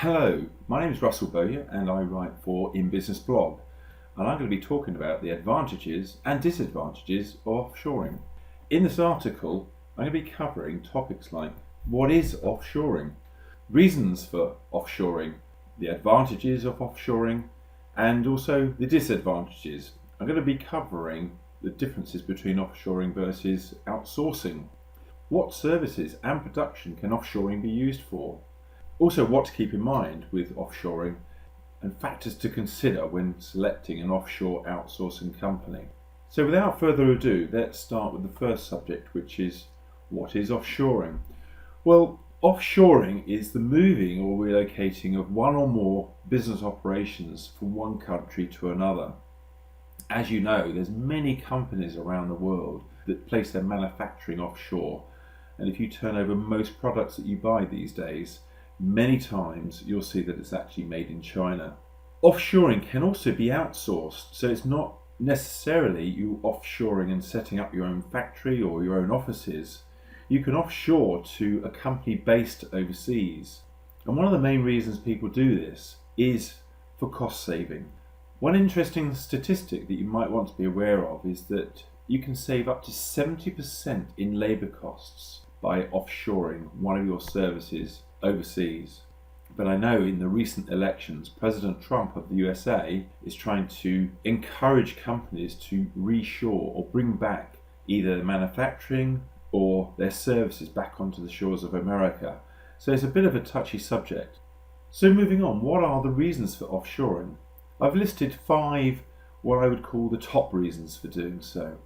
Hello, my name is Russell Bowyer and I write for In Business Blog, and I'm going to be talking about the advantages and disadvantages of offshoring. In this article, I'm going to be covering topics like what is offshoring, reasons for offshoring, the advantages of offshoring, and also the disadvantages. I'm going to be covering the differences between offshoring versus outsourcing. What services and production can offshoring be used for? Also, what to keep in mind with offshoring and factors to consider when selecting an offshore outsourcing company. So without further ado, let's start with the first subject, which is what is offshoring? Well, offshoring is the moving or relocating of one or more business operations from one country to another. As you know, there's many companies around the world that place their manufacturing offshore, and if you turn over most products that you buy these days, many times you'll see that it's actually made in China. Offshoring can also be outsourced, so it's not necessarily you offshoring and setting up your own factory or your own offices. You can offshore to a company based overseas. And one of the main reasons people do this is for cost saving. One interesting statistic that you might want to be aware of is that you can save up to 70% in labour costs by offshoring one of your services overseas. But I know in the recent elections, President Trump of the USA is trying to encourage companies to reshore or bring back either manufacturing or their services back onto the shores of America. So it's a bit of a touchy subject. So moving on, what are the reasons for offshoring? I've listed 5 what I would call the top reasons for doing so.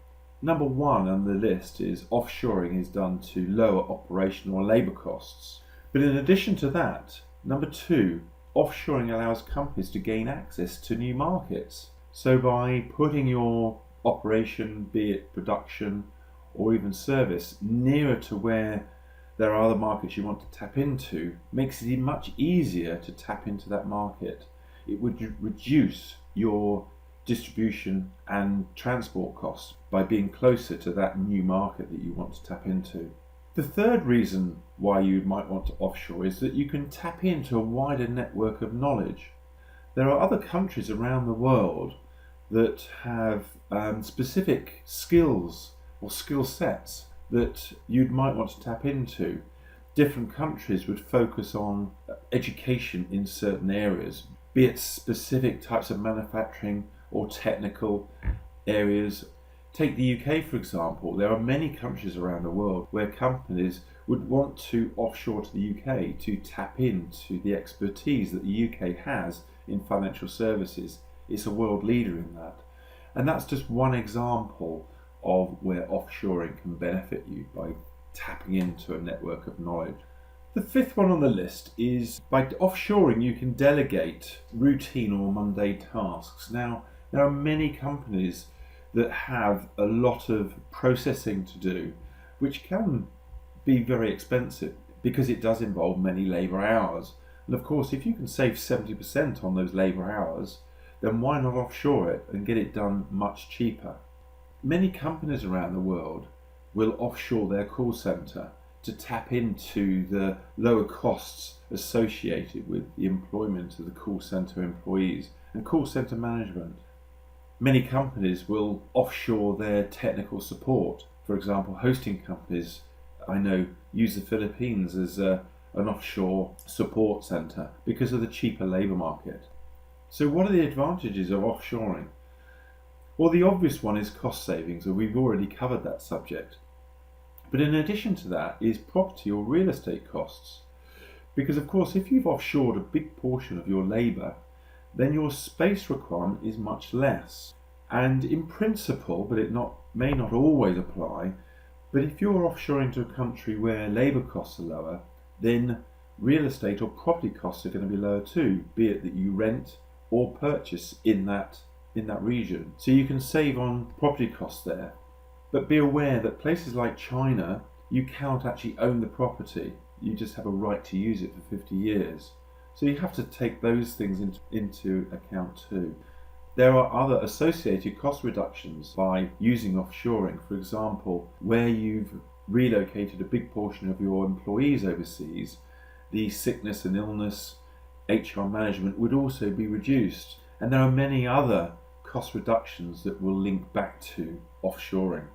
Number 1 on the list is offshoring is done to lower operational labour costs. But in addition to that, number 2, offshoring allows companies to gain access to new markets. So by putting your operation, be it production or even service, nearer to where there are other markets you want to tap into, makes it much easier to tap into that market. It would reduce your distribution and transport costs by being closer to that new market that you want to tap into. The third reason why you might want to offshore is that you can tap into a wider network of knowledge. There are other countries around the world that have specific skills or skill sets that you might want to tap into. Different countries would focus on education in certain areas, be it specific types of manufacturing or technical areas. Take the UK for example. There are many countries around the world where companies would want to offshore to the UK to tap into the expertise that the UK has in financial services. It's a world leader in that. And that's just one example of where offshoring can benefit you by tapping into a network of knowledge. The 5th one on the list is by offshoring you can delegate routine or mundane tasks. Now, there are many companies that have a lot of processing to do, which can be very expensive because it does involve many labour hours. And of course, if you can save 70% on those labour hours, then why not offshore it and get it done much cheaper? Many companies around the world will offshore their call centre to tap into the lower costs associated with the employment of the call centre employees and call centre management. Many companies will offshore their technical support. For example, hosting companies I know use the Philippines as an offshore support centre because of the cheaper labour market. So what are the advantages of offshoring? Well, the obvious one is cost savings, and we've already covered that subject. But in addition to that is property or real estate costs. Because of course, if you've offshored a big portion of your labour, then your space requirement is much less. And in principle, but it may not always apply, but if you're offshoring to a country where labour costs are lower, then real estate or property costs are going to be lower too, be it that you rent or purchase in that region. So you can save on property costs there. But be aware that places like China, you cannot actually own the property. You just have a right to use it for 50 years. So you have to take those things into account too. There are other associated cost reductions by using offshoring. For example, where you've relocated a big portion of your employees overseas, the sickness and illness HR management would also be reduced. And there are many other cost reductions that will link back to offshoring.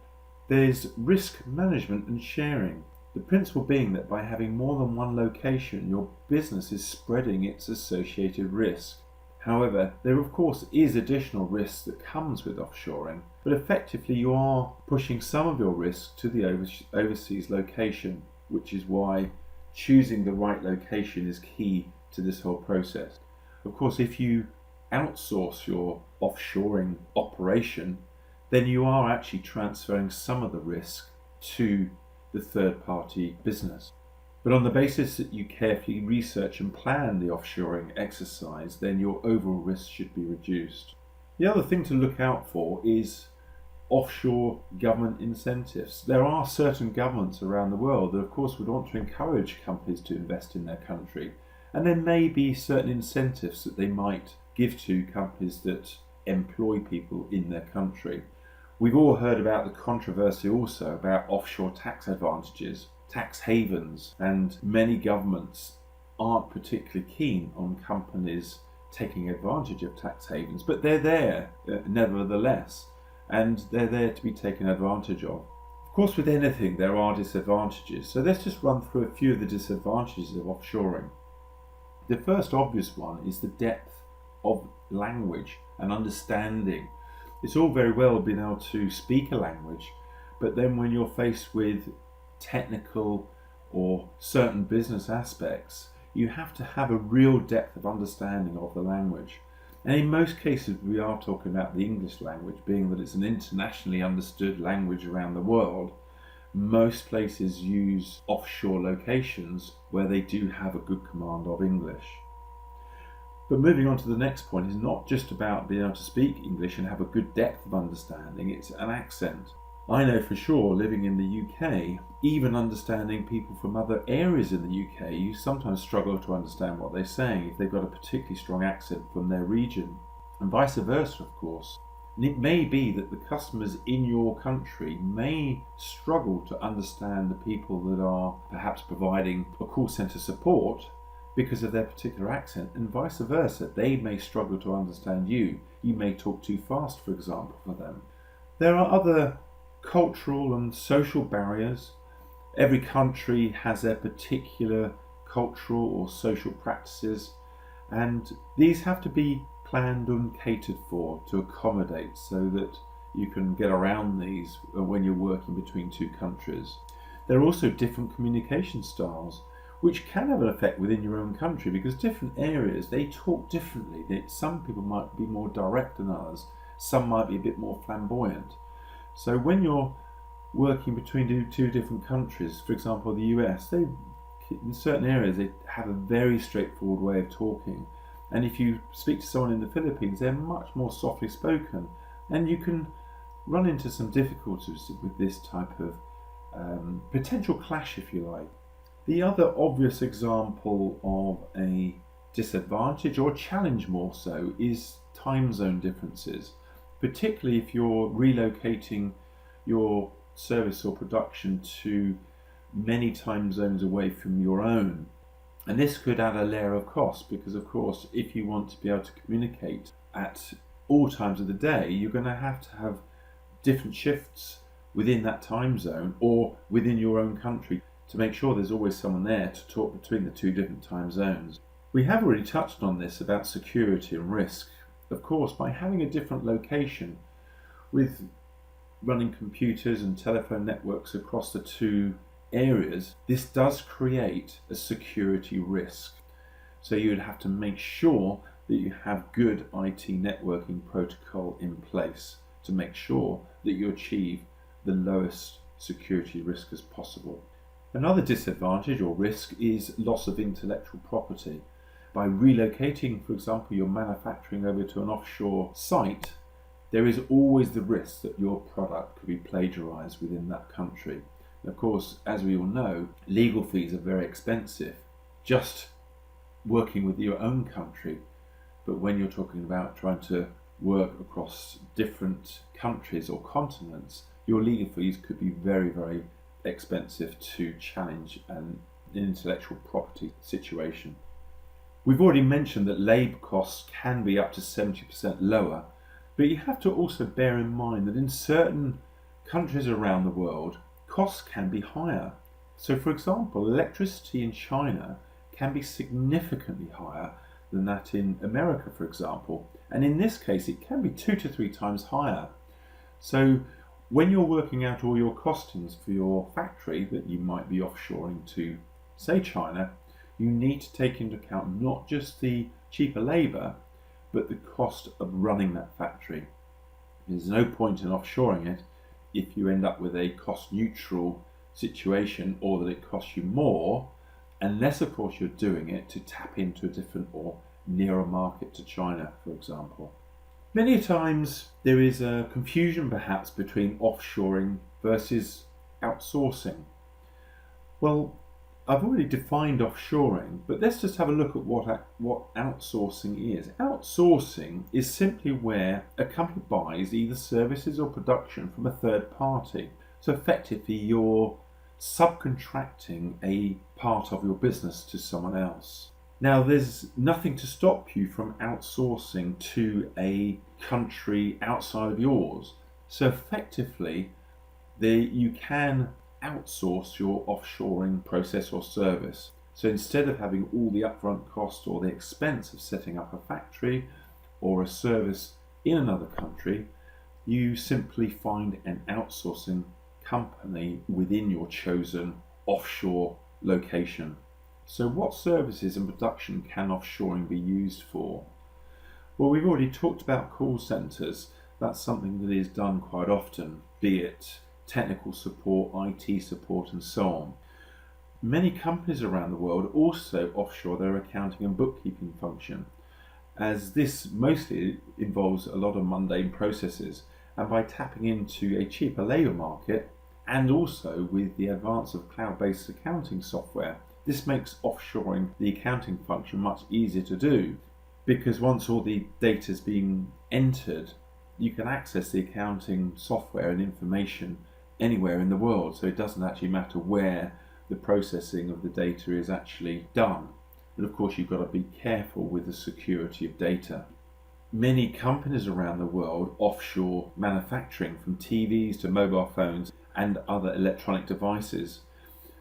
There's risk management and sharing. The principle being that by having more than one location, your business is spreading its associated risk. However, there of course is additional risk that comes with offshoring, but effectively you are pushing some of your risk to the overseas location, which is why choosing the right location is key to this whole process. Of course, if you outsource your offshoring operation, then you are actually transferring some of the risk to the third-party business. But on the basis that you carefully research and plan the offshoring exercise, then your overall risk should be reduced. The other thing to look out for is offshore government incentives. There are certain governments around the world that of course would want to encourage companies to invest in their country, and there may be certain incentives that they might give to companies that employ people in their country. We've all heard about the controversy also about offshore tax advantages, tax havens, and many governments aren't particularly keen on companies taking advantage of tax havens, but they're there nevertheless, and they're there to be taken advantage of. Of course, with anything there are disadvantages, so let's just run through a few of the disadvantages of offshoring. The first obvious one is the depth of language and understanding. It's all very well being able to speak a language, but then when you're faced with technical or certain business aspects, you have to have a real depth of understanding of the language. And in most cases we are talking about the English language, being that it's an internationally understood language around the world. Most places use offshore locations where they do have a good command of English. But moving on to the next point is not just about being able to speak English and have a good depth of understanding, it's an accent. I know for sure, living in the UK, even understanding people from other areas in the UK, you sometimes struggle to understand what they're saying if they've got a particularly strong accent from their region, and vice versa of course. And it may be that the customers in your country may struggle to understand the people that are perhaps providing a call centre support because of their particular accent, and vice versa. They may struggle to understand you. You may talk too fast, for example, for them. There are other cultural and social barriers. Every country has their particular cultural or social practices, and these have to be planned and catered for to accommodate so that you can get around these when you're working between two countries. There are also different communication styles, which can have an effect within your own country because different areas, they talk differently. Some people might be more direct than others, some might be a bit more flamboyant. So when you're working between two different countries, for example the US, in certain areas they have a very straightforward way of talking, and if you speak to someone in the Philippines they're much more softly spoken, and you can run into some difficulties with this type of potential clash, if you like. The other obvious example of a disadvantage, or challenge more so, is time zone differences, particularly if you're relocating your service or production to many time zones away from your own. And this could add a layer of cost because, of course, if you want to be able to communicate at all times of the day, you're going to have different shifts within that time zone or within your own country to make sure there's always someone there to talk between the two different time zones. We have already touched on this about security and risk. Of course, by having a different location with running computers and telephone networks across the two areas, this does create a security risk. So you would have to make sure that you have good IT networking protocol in place to make sure that you achieve the lowest security risk as possible. Another disadvantage or risk is loss of intellectual property. By relocating, for example, your manufacturing over to an offshore site, there is always the risk that your product could be plagiarized within that country. And of course, as we all know, legal fees are very expensive just working with your own country, but when you're talking about trying to work across different countries or continents, your legal fees could be very, very expensive to challenge an intellectual property situation. We've already mentioned that labour costs can be up to 70% lower, but you have to also bear in mind that in certain countries around the world, costs can be higher. So for example, electricity in China can be significantly higher than that in America, for example. And in this case, it can be 2 to 3 times higher. So when you're working out all your costings for your factory that you might be offshoring to, say, China, you need to take into account not just the cheaper labour, but the cost of running that factory. There's no point in offshoring it if you end up with a cost neutral situation, or that it costs you more, unless of course you're doing it to tap into a different or nearer market to China, for example. Many times there is a confusion perhaps between offshoring versus outsourcing. Well, I've already defined offshoring, but let's just have a look at what outsourcing is. Outsourcing is simply where a company buys either services or production from a third party. So effectively you're subcontracting a part of your business to someone else. Now, there's nothing to stop you from outsourcing to a country outside of yours. So effectively, you can outsource your offshoring process or service. So instead of having all the upfront cost or the expense of setting up a factory or a service in another country, you simply find an outsourcing company within your chosen offshore location. So what services and production can offshoring be used for? Well, we've already talked about call centres. That's something that is done quite often, be it technical support, IT support and so on. Many companies around the world also offshore their accounting and bookkeeping function, as this mostly involves a lot of mundane processes, and by tapping into a cheaper labour market and also with the advance of cloud-based accounting software, this makes offshoring the accounting function much easier to do, because once all the data is being entered, you can access the accounting software and information anywhere in the world, so it doesn't actually matter where the processing of the data is actually done. But of course you've got to be careful with the security of data. Many companies around the world offshore manufacturing, from TVs to mobile phones and other electronic devices,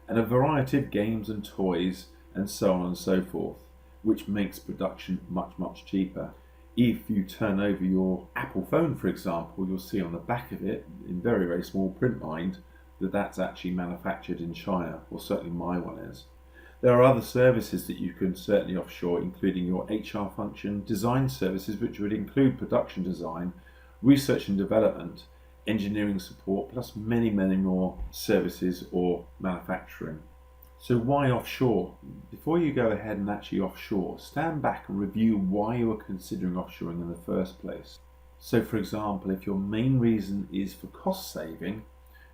and a variety of games and toys and so on and so forth, which makes production much cheaper. If you turn over your Apple phone, for example, you'll see on the back of it, in very small print mind, that that's actually manufactured in China, or certainly my one is. There are other services that you can certainly offshore, including your HR function, design services, which would include production design, research and development, engineering support, plus many more services or manufacturing. So why offshore? Before you go ahead and actually offshore, stand back and review why you are considering offshoring in the first place. So for example, if your main reason is for cost saving,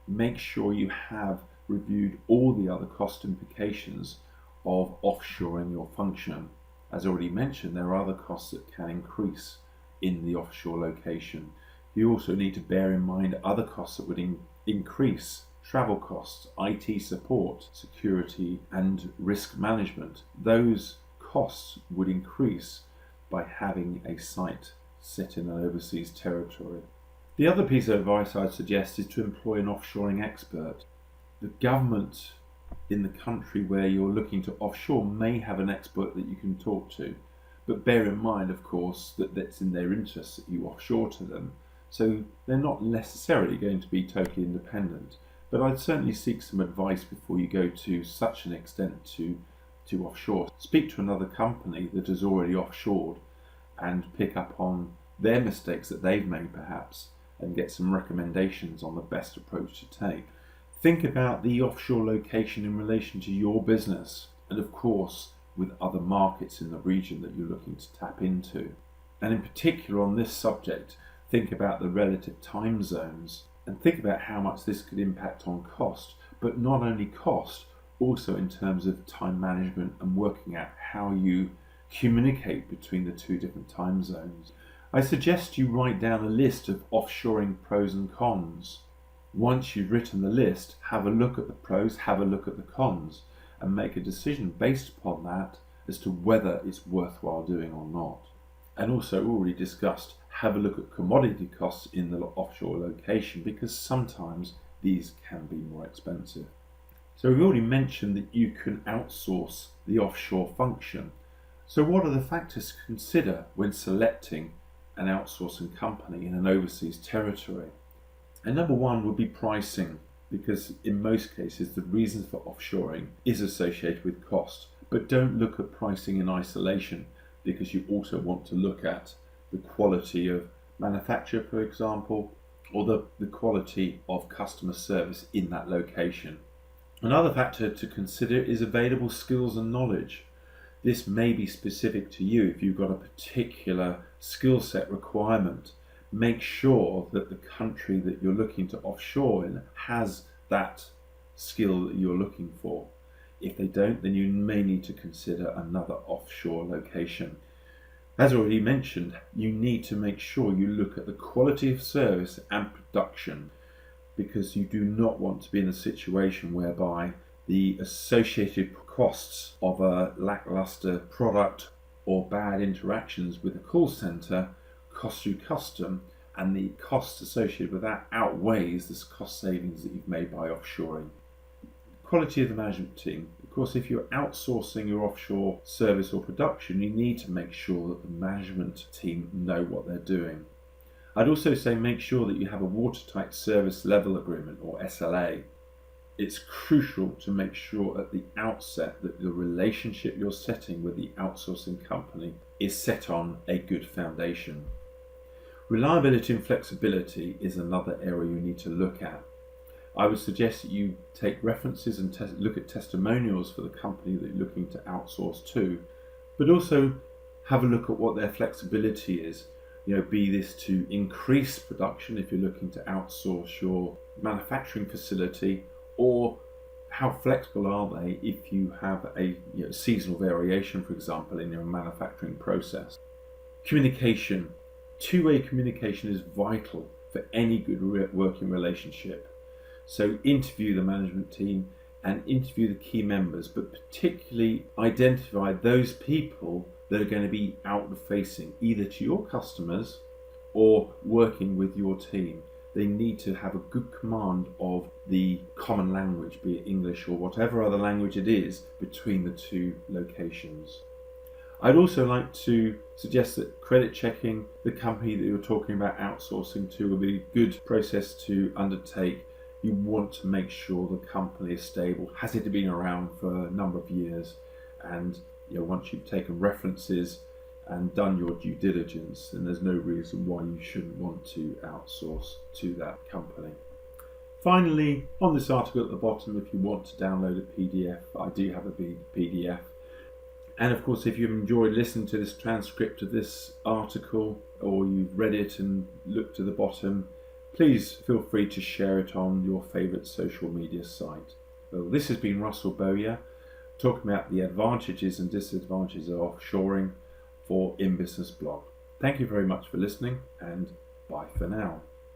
make sure you have reviewed all the other cost implications of offshoring your function. As already mentioned, there are other costs that can increase in the offshore location. You also need to bear in mind other costs that would increase: travel costs, IT support, security and risk management. Those costs would increase by having a site set in an overseas territory. The other piece of advice I'd suggest is to employ an offshoring expert. The government in the country where you're looking to offshore may have an expert that you can talk to, but bear in mind, of course, that that's in their interest that you offshore to them, so they're not necessarily going to be totally independent. But I'd certainly seek some advice before you go to such an extent to offshore. Speak to another company that has already offshored and pick up on their mistakes that they've made perhaps, and get some recommendations on the best approach to take. Think about the offshore location in relation to your business, and of course with other markets in the region that you're looking to tap into. And in particular on this subject, think about the relative time zones and think about how much this could impact on cost, but not only cost, also in terms of time management and working out how you communicate between the two different time zones. I suggest you write down a list of offshoring pros and cons. Once you've written the list, have a look at the pros, have a look at the cons, and make a decision based upon that as to whether it's worthwhile doing or not. And also already discussed, have a look at commodity costs in the offshore location, because sometimes these can be more expensive. So we've already mentioned that you can outsource the offshore function. So what are the factors to consider when selecting an outsourcing company in an overseas territory? And number one would be pricing, because in most cases the reason for offshoring is associated with cost. But don't look at pricing in isolation, because you also want to look at the quality of manufacture, for example, or the quality of customer service in that location. Another factor to consider is available skills and knowledge. This may be specific to you if you've got a particular skill set requirement. Make sure that the country that you're looking to offshore in has that skill that you're looking for. If they don't, then you may need to consider another offshore location. As already mentioned, you need to make sure you look at the quality of service and production, because you do not want to be in a situation whereby the associated costs of a lackluster product or bad interactions with a call centre cost you custom, and the costs associated with that outweighs the cost savings that you've made by offshoring. Quality of the management team. Of course, if you're outsourcing your offshore service or production, you need to make sure that the management team know what they're doing. I'd also say make sure that you have a watertight service level agreement, or SLA. It's crucial to make sure at the outset that the relationship you're setting with the outsourcing company is set on a good foundation. Reliability and flexibility is another area you need to look at. I would suggest that you take references and look at testimonials for the company that you're looking to outsource to, but also have a look at what their flexibility is. Be this to increase production if you're looking to outsource your manufacturing facility, or how flexible are they if you have a seasonal variation, for example, in your manufacturing process. Communication. Two-way communication is vital for any good working relationship. So interview the management team and interview the key members, but particularly identify those people that are going to be outward-facing, either to your customers or working with your team. They need to have a good command of the common language, be it English or whatever other language it is, between the two locations. I'd also like to suggest that credit checking the company that you're talking about outsourcing to will be a good process to undertake. You want to make sure the company is stable. Has it been around for a number of years? And once you've taken references and done your due diligence, then there's no reason why you shouldn't want to outsource to that company. Finally, on this article at the bottom, if you want to download a PDF, I do have a PDF. And of course, if you've enjoyed listening to this transcript of this article, or you've read it and looked to the bottom, please feel free to share it on your favourite social media site. Well, this has been Russell Bowyer talking about the advantages and disadvantages of offshoring for In Business Blog. Thank you very much for listening, and bye for now.